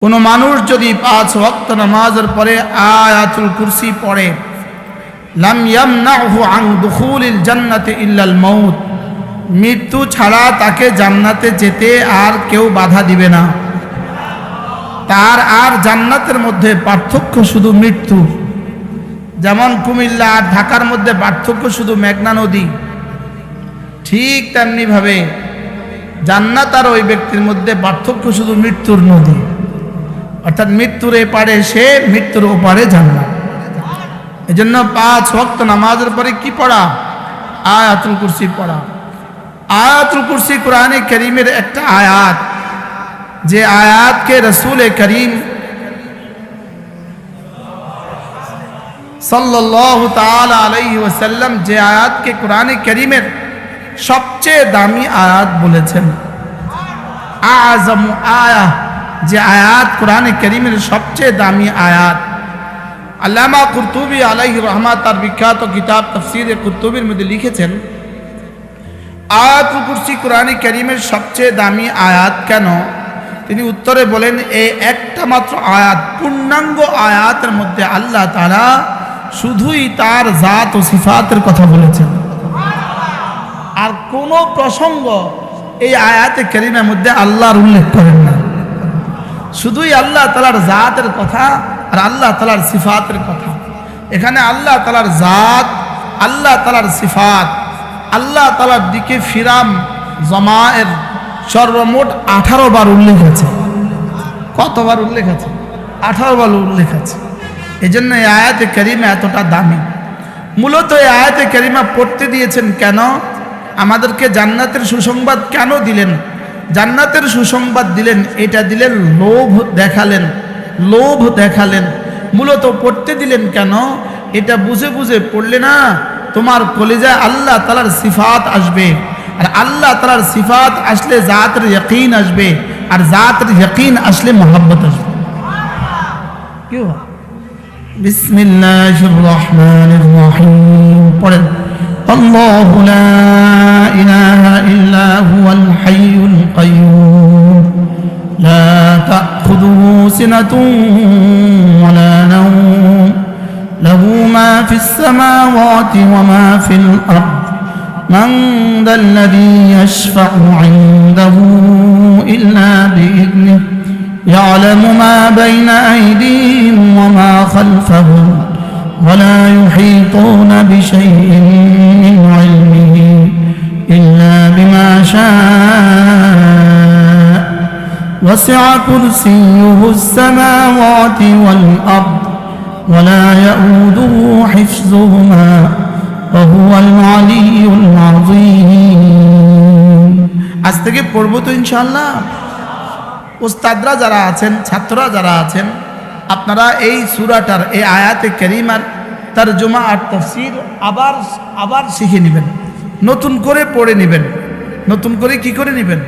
কোনো মানুষ যদি 5 ওয়াক্ত নামাজের পরে আয়াতুল কুরসি পড়ে, লাম ইয়ামনাহু আন দুখুলিল জান্নাতি ইল্লাল মাউত, মৃত্যু ছাড়া তাকে জান্নাতে যেতে আর কেউ বাধা দিবে না। তার আর জান্নাতের মধ্যে পার্থক্য শুধু মৃত্যু। যেমন কুমিল্লা আর ঢাকার মধ্যে পার্থক্য শুধু মেঘনা নদী, ঠিক তেমনিভাবে জান্নাত আর ওই ব্যক্তির মধ্যে পার্থক্য শুধু মৃত্যুর নদী। অর্থাৎ মৃত্যুর এপারে সে, মৃত্যুর ওপারে জান্নাত। এজন্য 5 ওয়াক্ত নামাজের পরে কি পড়া? আয়াতুল কুরসি পড়া। আয়াতুল কুরসি কোরআনে কারীমের একটা আয়াত, যে আয়াতকে রাসূল করিম সাল্লাল্লাহু তাআলা আলাইহি ওয়াসাল্লাম যে আয়াতকে কোরআনে কারীমের সবচেয়ে দামি আয়াত বলেছেন, আযমু আয়া, যে আয়াত কোরআনে কারীমের সবচেয়ে দামি আয়াত। আল্লামা কুরতুবী আলাইহি রহমাত তার বিখ্যাত কিতাব তাফসীরে কুরতুবীর মধ্যে লিখেছেন, আয়াতুল কুরসি কোরআনে কারীমের সবচেয়ে দামি আয়াত কেন? তিনি উত্তরে বলেন, এই একটা মাত্র আয়াত, পূর্ণাঙ্গ আয়াতের মধ্যে আল্লাহ তাআলা শুধুই তার জাত ও সিফাতের কথা বলেছেন। আর কোন প্রসঙ্গ এই আয়াতে কারীমের মধ্যে আল্লাহর উল্লেখ করেন না। শুধুই আল্লাহ তাআলার জাতের কথা আর আল্লাহ তাআলার সিফাতের কথা। এখানে আল্লাহ তাআলার জাত, আল্লাহ তাআলার সিফাত, আল্লাহ তাআলার দিকে ফিরাম জমায়ের সর্বমোট 18 বার উল্লেখ আছে। কতবার উল্লেখ আছে? 18 বার উল্লেখ আছে। এই জন্য এই আয়াতে কারীমা এতটা দামি। মূলত এই আয়াতে কারীমা পড়তে দিয়েছেন কেন? আমাদেরকে জান্নাতের সুসংবাদ কেন দিলেন? জান্নাতের সুসংবাদ দিলেন, এটা দিলেন লোভ দেখালেন, লোভ দেখালেন। মূলত পড়তে দিলেন কেন? এটা বুঝে বুঝে পড়লে না তোমার কলিজায় আল্লাহ তাআলার সিফাত আসবে, আর আল্লাহ তাআলার সিফাত আসলে জাতের ইয়াকিন আসবে, আর জাতের ইয়াকিন আসলে মোহাব্বত আসবে। কি হয়? বিসমিল্লাহির রহমানির রহিম পড়েন। আল্লাহু লা ইলাহা ইল্লা হুয়াল হাইয়ুল কাইয়্যুম লা তাখুযুহু সিনাতুন ওয়া লা নাওম লাহু মা ফিস সামাওয়াতি ওয়া মা ফিল আরদ মান যাল্লাযী ইয়াশফা'ু 'ইনদাহু ইল্লা বিইذনিহি ইয়া'লামু মা বাইনা আইদিহিম ওয়া মা খালফাহুম ولا يحيطون بشيء من علمه إلا بما شاء وسع كرسيه السماوات والأرض ولا يؤوده حفظهما وهو العلي العظيم। আজ থেকে পড়ব তো ইনশাআল্লাহ। উস্তাদরা যারা আছেন, ছাত্ররা যারা আছেন, আপনারা এই সূরাটার, এই আয়াতে কারীমার তরজমা আর তাফসীর আবার শিখে নেবেন, নতুন করে পড়ে নেবেন। নতুন করে কি করে নেবেন?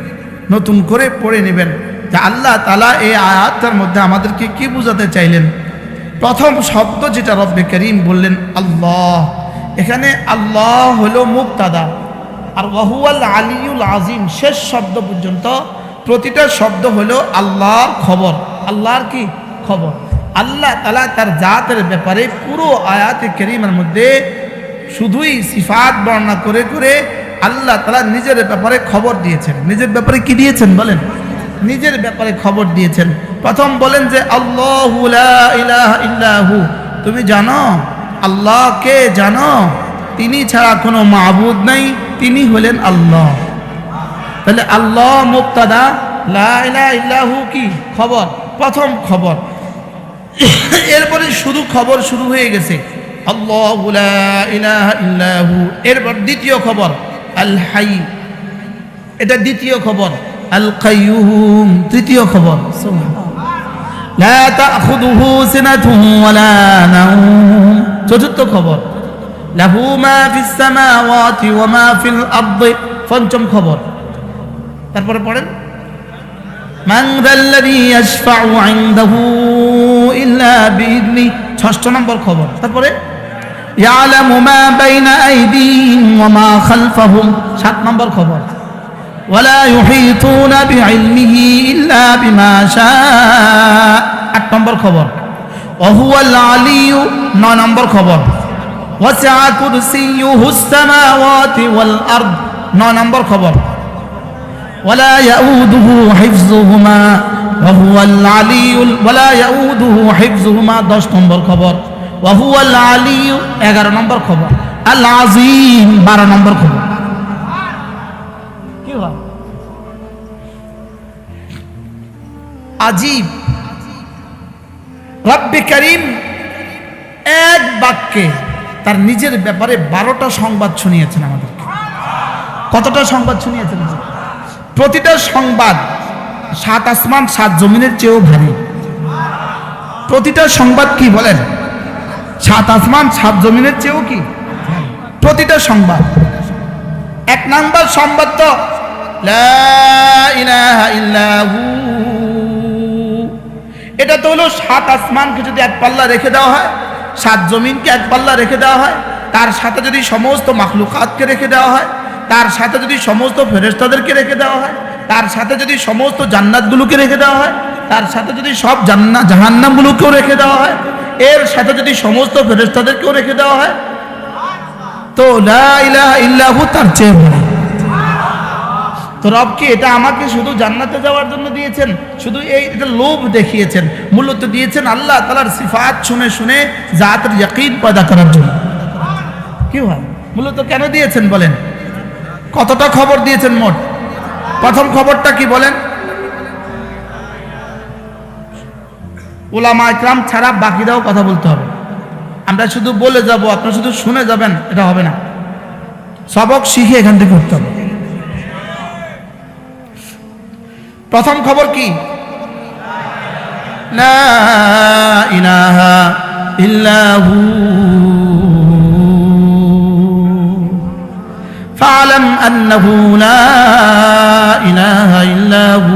নতুন করে পড়ে নেবেন যে আল্লাহ তাআলা এই আয়াতের মধ্যে আমাদেরকে কি বোঝাতে চাইলেন। প্রথম শব্দ যেটা রব্বে কারীম বললেন আল্লাহ, এখানে আল্লাহ হলো মুবতাদা, আর ওয়াহুয়াল আলিয়ুল আযীম শেষ শব্দ পর্যন্ত প্রতিটা শব্দ হলো আল্লাহর খবর। আল্লাহর কি খবর? আল্লাহ তাআলা তার জাতের ব্যাপারে পুরো আয়াতে কারীমার মধ্যে শুধুই সিফাত বর্ণনা করে করে আল্লাহ তাআলা নিজের ব্যাপারে খবর দিয়েছেন। নিজের ব্যাপারে কি দিয়েছেন বলেন? নিজের ব্যাপারে খবর দিয়েছেন। প্রথম বলেন যে আল্লাহু লা ইলাহা ইল্লাহু, তুমি জানো আল্লাহকে জানো, তিনি ছাড়া কোনো মাবুদ নাই, তিনি হলেন আল্লাহ। তাহলে আল্লাহ মুবতাদা, লা ইলাহা ইল্লাহু কি খবর? প্রথম খবর। এরপরে শুধু খবর শুরু হয়ে গেছে, আল্লাহু লা ইলাহা ইল্লাহু। এরপর দ্বিতীয় খবর আল হাই, এটা দ্বিতীয় খবর। আল কাইয়্যুম তৃতীয় খবর। লা তাখুযুহু সিনাতুন ওয়ালা নাওম চতুর্থ খবর। লাহু মা ফিস সামাওয়াতি ওয়া মা ফিল আরদি পঞ্চম খবর। তারপরে পড়েন মান যাল্লাযী ইয়াশফা'ু 'ইনদাহু ইল্লা বিইذনি ষষ্ঠ নম্বর খবর। তারপরে ইয়ালামু মা বাইনা আইদিহিম ওয়া মা খালফাহুম সাত নম্বর খবর। ওয়ালা ইউহিতুনা বিইলমিহি ইল্লা বিমা শাআ খবর। ওয়াহুয়াল আলিয়্যু 9 নম্বর খবর। ওয়াসিআ কুরসিয়্যুহুস সামাওয়াতি ওয়াল আরদ 9 নম্বর খবর। ওয়ালা ইয়াউদুহু হিফযুহুমা ওয়াহুয়াল আলিয়্যুল ওয়ালা ইয়াউদুহু হিফযুহুমা 10 নম্বর খবর। ওয়াহুয়াল আলিয়্যু 11 নম্বর খবর। আল আযীম 12 নম্বর খবর। কি হয় আজীব। রব্বে করিম এক বাক্যে তার নিজের ব্যাপারে 12টা সংবাদ শুনিয়েছেন আমাদেরকে। কতটা সংবাদ শুনিয়েছেন? প্রতিটা সংবাদ 7 আসমান 7 জমিনের চেয়েও ভারী। প্রতিটা সংবাদ কি বলেন? 7 আসমান 7 জমিনের চেয়েও কি প্রতিটা সংবাদ। 1 নাম্বার সংবাদ তো লা ইলাহা ইল্লাহু। এটা তো হলো 7 আসমানকে যদি এক পাল্লা রেখে দেওয়া হয়, 7 জমিনকে এক পাল্লা রেখে দেওয়া হয়, তার সাথে যদি সমস্ত মাখলুকাতকে রেখে দেওয়া হয়, তার সাথে যদি সমস্ত ফেরেশতাদেরকে রেখে দেওয়া হয়, তার সাথে যদি সমস্ত জান্নাতগুলোকে রেখে দেওয়া হয়, তার সাথে যদি সব জাহান্নামগুলোকেও রেখে দেওয়া হয়, এর সাথে যদি সমস্ত ফেরেশতাদেরকেও রেখে দেওয়া হয়, তো লা ইলাহা ইল্লাহু তার চেয়ে বড়। তো রব কি এটা আমাকে শুধু জান্নাতে যাওয়ার জন্য দিয়েছেন? শুধু এটা লোভ দেখিয়েছেন? মূলত দিয়েছেন আল্লাহ তাআলার সিফাত শুনে শুনে জাতের ইয়াকিন পয়দা করার জন্য। কি হয় মূলত কেন দিয়েছেন বলেন? কতটা খবর দিয়েছেন মোট? প্রথম খবরটা কি বলেন? উলামা ইকরাম ছাড়া বাকিরাও কথা বলতে হবে। আমরা শুধু বলে যাব, আপনারা শুধু শুনে যাবেন, এটা হবে না। সবক শিখে এখান থেকে উঠতে হবে। প্রথম খবর কি? লা ইলাহা ইল্লাহু ফা'লাম আন্নাহু লা ইলাহা ইল্লাহু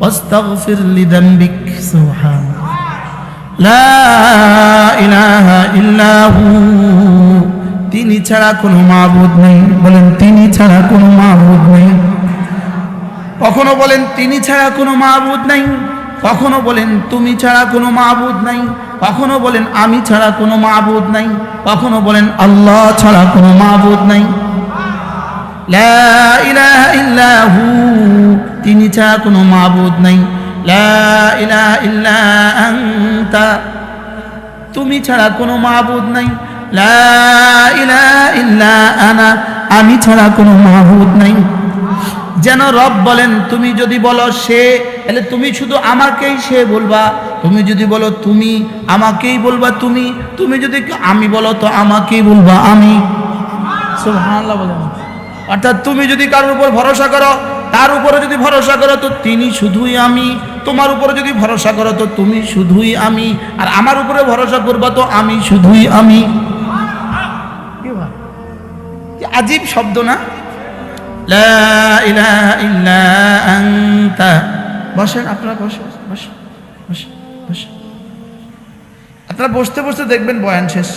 ওয়াস্তাগফির লিযামবিক। সুবহানাল্লাহ। লা ইলাহা ইল্লাহু, তিনি ছাড়া কোনো মাবুদ নেই। বলেন তিনি ছাড়া কোনো মাবুদ নেই। কখনো বলেন তিনি ছাড়া কোনো মাবুদ নাই, কখনো বলেন তুমি ছাড়া কোনো মাবুদ নাই, কখনো বলেন আমি ছাড়া কোনো মাবুদ নাই, কখনো বলেন আল্লাহ ছাড়া কোনো মাবুদ নাই। লা ইলাহা ইল্লাহু, তিনি ছাড়া কোনো মাবুদ নাই। লা ইলাহা ইল্লা আনতা, তুমি ছাড়া কোনো মাবুদ নাই। লা ইলাহা ইল্লা আনা, আমি ছাড়া কোনো মাবুদ নাই। যেন রব বলেন তুমি যদি বলো সে, তাহলে তুমি শুধু আমাকেই সে বলবা। তুমি যদি বলো তুমি, আমাকেই বলবা তুমি। তুমি যদি আমি বলো তো আমাকেই বলবা আমি। সুবহানাল্লাহ বলেন। অর্থাৎ তুমি যদি কারোর উপর ভরসা করো, তার উপরে যদি ভরসা করো তো তিনি শুধুই আমি। তোমার উপরে যদি ভরসা করো তো তুমি শুধুই আমি। আর আমার উপরে ভরসা করবা তো আমি শুধুই আমি। কি আজীব শব্দ না? লা ইলাহা ইল্লা আনতা। বসেন আপনারা, বসেন বসেন বসেন বসেন। আপনারা বসতে বসতে দেখবেন বয়ান শেষ।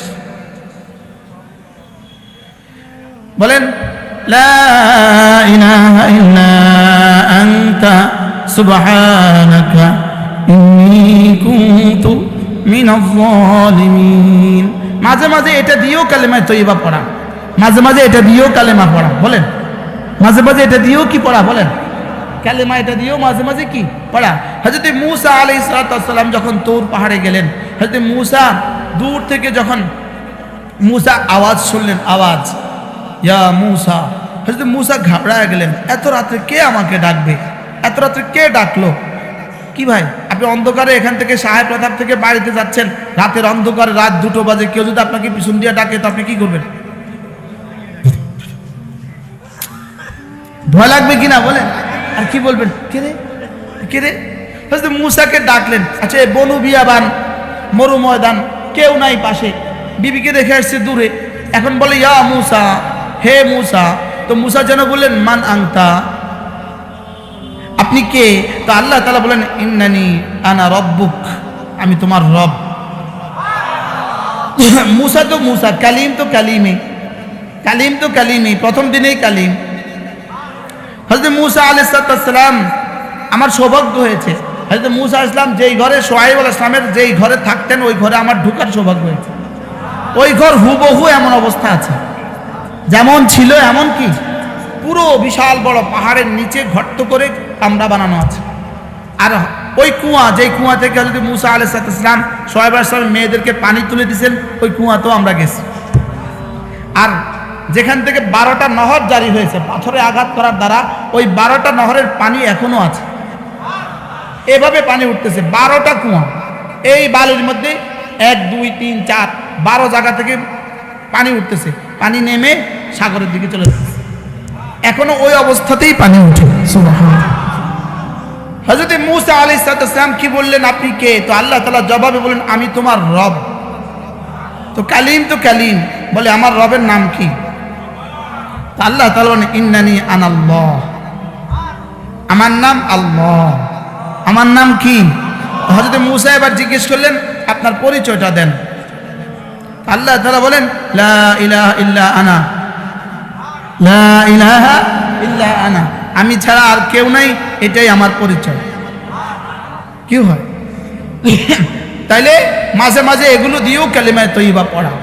বলেন লা ইলাহা ইল্লা আনতা সুবহানাকা ইন্নী কুনতু মিনাজ জালিমিন। মাঝে মাঝে এটা দিয়েও কালেমা তয়্যিবা পড়া, মাঝে মাঝে এটা দিয়েও কালেমা পড়া। বলেন মাঝে মাঝে এটা দিয়েও কি পড়া? বলেন কালেমা এটা দিয়েও মাঝে মাঝে কি পড়া। হযরত মূসা আলাইহিস সালাম যখন তুর পাহাড়ে গেলেন, হযরত মূসা দূর থেকে যখন মূসা আওয়াজ শুনলেন, আওয়াজ ইয়া মূসা, হযরত মূসা ঘাবড়ায় গেলেন। এত রাতে কে আমাকে ডাকবে? এত রাতে কে ডাকলো? কি ভাই আপনি অন্ধকারে এখান থেকে সাহেব প্রতাপ থেকে বাড়িতে যাচ্ছেন, রাতের অন্ধকারে, রাত 2টো বাজে, কেউ যদি আপনাকে পিছন দিয়ে ডাকে তো আপনি কি করবেন? ভয় লাগবে কিনা বলেন? আর কি বলবেন? কে রে কে রে? হযরত মূসাকে ডাকলেন। আচ্ছা বনু বিয়াবান মরু ময়দান, কেউ নাই পাশে, বিবিকে রেখে আসছে দূরে। এখন বলে ইয়া মূসা, হে মূসা। তো মূসা যেন বললেন মান আনতা, আপনি কে? তো আল্লাহ তাআলা বলেন ইন্নানি আনা রব্বুক, আমি তোমার রব। মূসা তো মূসা, কালিম তো কালিমে, কালিম তো কালিমে, প্রথম দিনেই কালিম। হযরত মূসা আলাইহিস সালাম, আমার সৌভাগ্য হয়েছে হযরত মূসা আলাইহিস সালাম যেই ঘরে শুআয়ব আলাইহিস সালামের যেই ঘরে থাকতেন ওই ঘরে আমার ঢোকার সৌভাগ্য হয়েছে। ওই ঘর হুবহু এমন অবস্থা আছে, যেমন ছিল এমন কি পুরো বিশাল বড় পাহাড়ের নিচে গর্ত করে কামরা বানানো আছে। আর ওই কুয়া, যেই কুয়া থেকে হযরত মূসা আলাইহিস সালাম শুআয়ব আলাইহিস সালামের মেয়েদেরকে পানি তুলে দিয়েছেন, ওই কুয়াতেও আমরা গেছি। আর যেখান থেকে 12টা নহর জারি হয়েছে পাথরে আঘাত করার দ্বারা, ওই 12টা নহরের পানি এখনো আছে, এভাবে পানি উঠতেছে। 12টা কুয়া, এই বালির মধ্যে 1 2 3 4 12 জায়গা থেকে পানি উঠতেছে, পানি নেমে সাগরের দিকে চলে যাচ্ছে, এখনো ওই অবস্থাতেই পানি উঠে। সুবহানাল্লাহ। হযরত মূসা আলাইহিস সালাম কি বললেন, আপনি কে? তো আল্লাহ তাআলা জবাবে বলেন, আমি তোমার রব। তো কালিম বলে, আমার রবের নাম কি? তো আল্লাহ তাআলা বলেন, ইন্নানি আনাল্লাহ, আমার নাম আল্লাহ। আমার নাম কি? হযরত মূসা এবার জিজ্ঞেস করলেন, আপনার পরিচয়টা দেন। আল্লাহ তাআলা বলেন, লা ইলাহা ইল্লা আনা, লা ইলাহা ইল্লা আনা, আমি ছাড়া আর কেউ নাই, এটাই আমার পরিচয়। কি হয়? তাইলে মাঝে মাঝে এগুলো দিয়েও কালিমায়ে তয়্যিবা পড়া।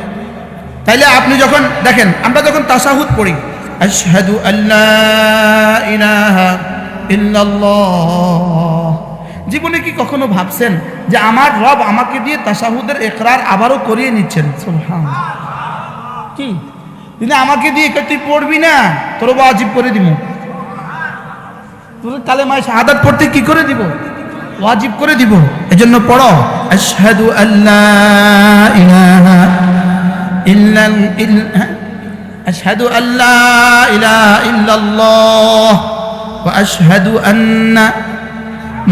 তাইলে আপনি যখন দেখেন, আমরা যখন তাশাহুদ পড়ি, আশহাদু আল্লা ইলাহা ইল্লাল্লাহ, জীবনে কি কখনো ভাবছেন যে আমার রব আমাকে দিয়ে তাশাহুদের ইকরার আবারও করিয়ে নিচ্ছেন? সুবহানাল্লাহ। কি তিনি আমাকে দিয়ে তুই পড়বি না, তোর ওয়াজিব করে দিব, তোর কালেমায়ে শাহাদাত পড়তে কি করে দিব? ওয়াজিব করে দিব। এজন্য পড়ো, আশহাদু আল্লা ইলাহা ইল্লাল্লাহ, আশহাদু আল্লা ইলাহা ইল্লাল্লাহ ওয়া আশহাদু আন্না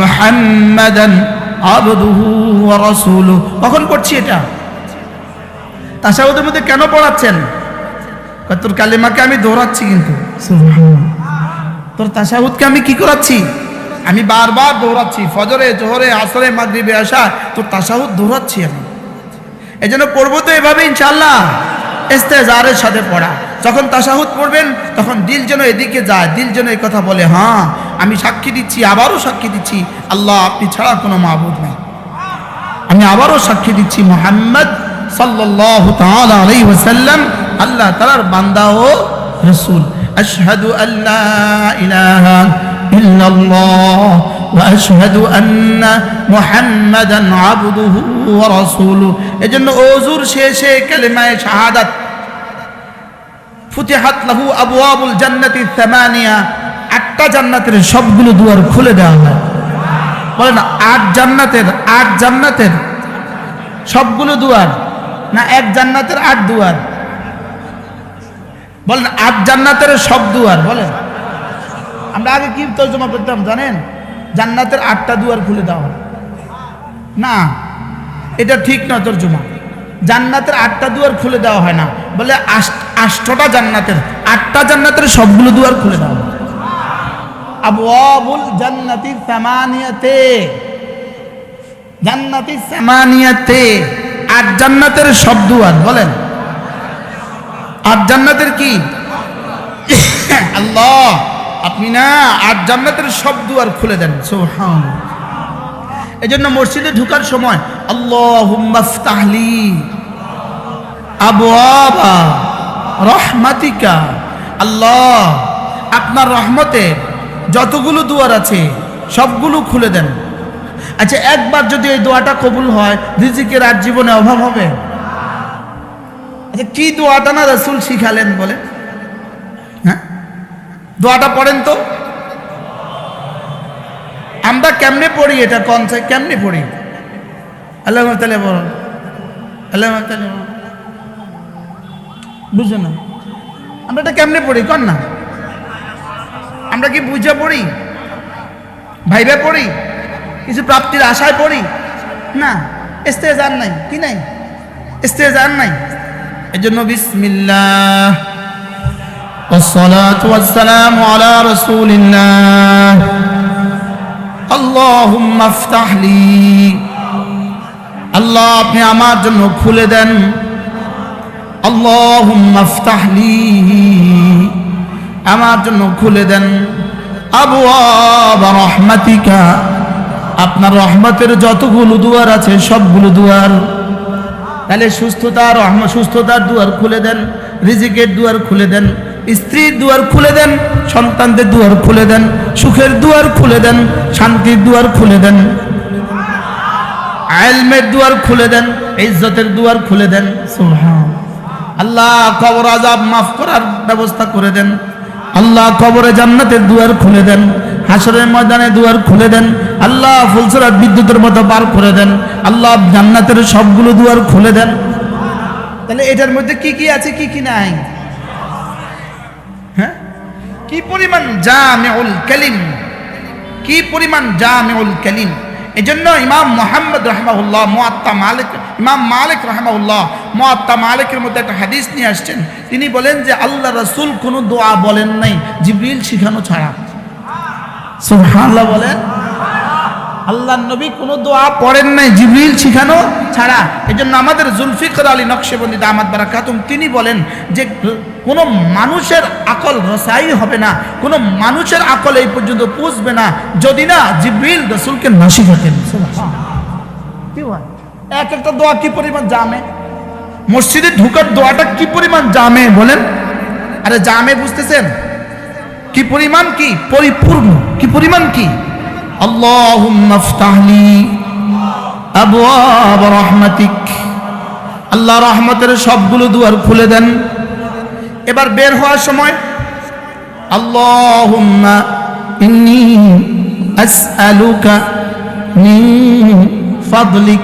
মুহাম্মাদান আবদুহু ওয়া রাসূলুহু। কখন পড়ছি এটা? তাশাহুদের মধ্যে কেন পড়াচ্ছেন? তোর কালেমাকে আমি দৌড়াচ্ছি, কিন্তু সুবহানাল্লাহ, তোর তাশাহুদকে আমি কি করাচ্ছি? আমি বারবার দৌড়াচ্ছি, ফজরে, জোহরে, আসরে, মাগরিবে, এশা, তোর তাশাহুদ দৌড়াচ্ছি আমি। এই জন্য পড়বো তো এভাবে ইনশাআল্লাহ, ইস্তেজারের সাথে পড়া। যখন তাশাহুদ পড়বেন তখন দিল যেন এদিকে যায়, দিল যেন এই কথা বলে, হ্যাঁ আমি সাক্ষী দিচ্ছি, আবারও সাক্ষী দিচ্ছি, আল্লাহ আপনি ছাড়া কোনো মাবুদ নাই। আমি আবারও সাক্ষী দিচ্ছি, মুহাম্মদ সাল্লাল্লাহু তাআলা আলাইহি ওয়াসাল্লাম আল্লাহ তাআলার বান্দা ও রাসূল। আশহাদু আল্লা ইলাহা ইল্লাল্লাহ ওয়া আশহাদু আন্না মুহাম্মাদান আবদুহু ওয়া রাসূলুহু। এজন্য ওযুর শেষে কালিমায়ে শাহাদাত, ফুতিহাত লাহু আবওয়াবুল জান্নাতি সামানিয়া, 8টা জান্নাতের সবগুলো দুয়ার খুলে দেওয়া হয়। বলে না 8 জান্নাতের সবগুলো দুয়ার, না এক জান্নাতের 8 দুয়ার? বলেন 8 জান্নাতের সব দুয়ার। বলেন, আমরা আগে কি তর্জমা করতাম জানেন? জান্নাতের 8টা দুয়ার খুলে দেওয়া হয় না, এটা ঠিক না তর্জমা। জান্নাতের 8টা দুয়ার খুলে দেওয়া হয় না, বলে 8টা জান্নাতের, 8টা জান্নাতের সবগুলো দুয়ার খুলে দেওয়া হয়। আবওয়াবুল জান্নাতি সামানিয়াতে, জান্নাতি সামানিয়াতে, 8 জান্নাতের সব দুয়ার। বলেন 8 জান্নাতের কি? আল্লাহ আপনি না 8 জান্নাতের সব দুয়ার খুলে দেন। সুবহানাল্লাহ। এজন্য মসজিদে ঢোকার সময় আল্লাহুম্মা ইফতাহলি আবওয়াবা রাহমাতিকা, আল্লাহ আপনার রহমতে যতগুলো দুয়ার আছে সবগুলো খুলে দেন। আচ্ছা, একবার যদি এই দোয়াটা কবুল হয়, রিজিকের আর জীবনে অভাব হবে? আচ্ছা, কি দোয়াটা না রাসূল শিখালেন বলে? হ্যাঁ, দোয়াটা পড়েন তো। আমরা কেমনে পড়ি এটা? কেমনে পড়ি? আল্লাহুম্মা তাআলা বল, আল্লাহুম্মা তাআলা বুঝো না আমরা এটা কেমনে পড়ি? কর না, আমরা কি বুঝে পড়ি? ভাইবে পড়ি? কিছু প্রাপ্তির আশায় পড়ি? না, ইস্তেজার নাই। কি নাই? ইস্তেজার নাই। এজন্য বিসমিল্লাহ والصلاة والسلام على رسول الله اللهم افتح لي, আল্লাহ আপনি আমার জন্য খুলে দেন। আল্লাহুম্মা ইফতাহ লি, আমার জন্য খুলে দেন। আবওয়াব রাহমাতিকা, আপনার রহমতের যতগুলো দুয়ার আছে সবগুলো দুয়ার। তাহলে সুস্থতার দুয়ার খুলে দেন, রিজিকের দুয়ার খুলে দেন, স্ত্রীর দুয়ার খুলে দেন, সন্তানদের দুয়ার খুলে দেন, সুখের দুয়ার খুলে দেন, শান্তির দুয়ার খুলে দেন, ইলমের দুয়ার খুলে দেন, ইজ্জতের দুয়ার খুলে দেন। সুবহান আল্লাহ। কবর আযাব মাফ করার ব্যবস্থা করে দেন আল্লাহ। কবরে জান্নাতের দুয়ার খুলে দেন, হাসরের ময়দানে দুয়ার খুলে দেন আল্লাহ। ফুলসরাত বিদ্যুতের মতো বার করে দেন আল্লাহ। জান্নাতের সবগুলো দুয়ার খুলে দেন। তাহলে এটার মধ্যে কি কি আছে, কি কি নাই? হ্যাঁ, কি পরিমাণ জামিউল কালিম, কি পরিমাণ জামিউল কালিম। এজন্য ইমাম মুহাম্মদ রাহিমাহুল্লাহ মুআত্তা মালিক, ইমাম মালিক রাহিমাহুল্লাহ মুআত্তা মালিকের মধ্যে একটা হাদিস নিয়ে আসছেন। তিনি বলেন যে আল্লাহ রাসূল কোনো দোয়া বলেন নাই জিবরিল শিখানো ছাড়া। সুবহানাল্লাহ বলেন। আল্লাহর নবী কোনো দোয়া পড়েন নাই জিবরিল শিখানো ছাড়া। এজন্য আমাদের জুলফিকার আলী নকশবন্দি দামাত বারাকাতুম তিনি বলেন যে কোনো মানুষের আকল রসাই হবে না, কোনো মানুষের আকল এই পর্যন্ত পৌঁছবে না যদি না জিবরিল রাসূলকে না শিখাতেন। এক একটা দোয়া কি পরিমাণ জামে, মসজিদে ঢোকার দোয়াটা কি পরিমাণ জামে বলেন। আরে জামে বুঝতেছেন কি পরিমাণ, কি পরিপূর্ণ, কি পরিমাণ, কি আল্লাহুম্মা ইফতাহলি আবওয়াব রাহমাতিক। আল্লাহ রহমতের সবগুলো দুয়ার খুলে দেন। এবার বের হওয়ার সময় আল্লাহুম্মা ইন্নী আসআলুকা মিন ফাদলিক,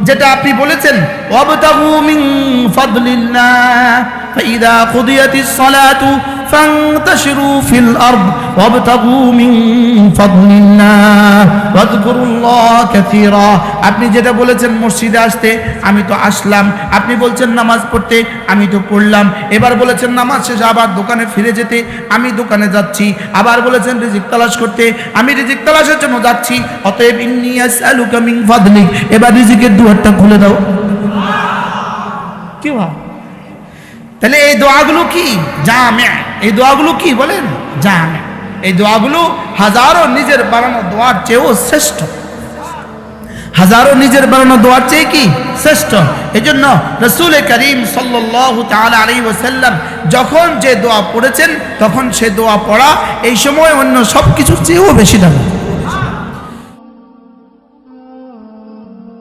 যেটা আপনি বলেছেন ওয়াবতাগু মিন ফাদলিল্লাহ ফাইদা কুদিয়াতিস সালাতু ফান্তাশিরু ফিল আরদ ওয়াবতাগু মিন ফাদলিল্লাহ ওয়াযকুরুল্লাহ কাসীরা। আপনি যেটা বলেছেন মসজিদে আসতে, আমি তো আসলাম। আপনি বলছেন নামাজ পড়তে, আমি তো পড়লাম। এবার বলেছেন নামাজ শেষে আবার দোকানে ফিরে যেতে, আমি দোকানে যাচ্ছি। আবার বলেছেন রিজিক তালাশ করতে, আমি রিজিক তালাশের জন্য যাচ্ছি। অতএব ইন্নী আসআলুকা মিন ফাদলিক, এবার রিজিকের দুয়ারটা খুলে দাও। কি হয়? তাহলে এই দোয়াগুলো কি জামে, এই দোয়াগুলো কি বলেন জামে। এই দোয়াগুলো হাজারো নিজের বানানো দোয়ার চেয়েও শ্রেষ্ঠ, হাজারো নিজের বানানো দোয়ার চেয়ে কি শ্রেষ্ঠ। এই জন্য রাসূল করিম সাল্লাল্লাহু তাআলা আলাইহি ওয়াসাল্লাম যখন যে দোয়া পড়েছেন তখন সে দোয়া পড়া এই সময় অন্য সব কিছুর চেয়েও বেশি দামি।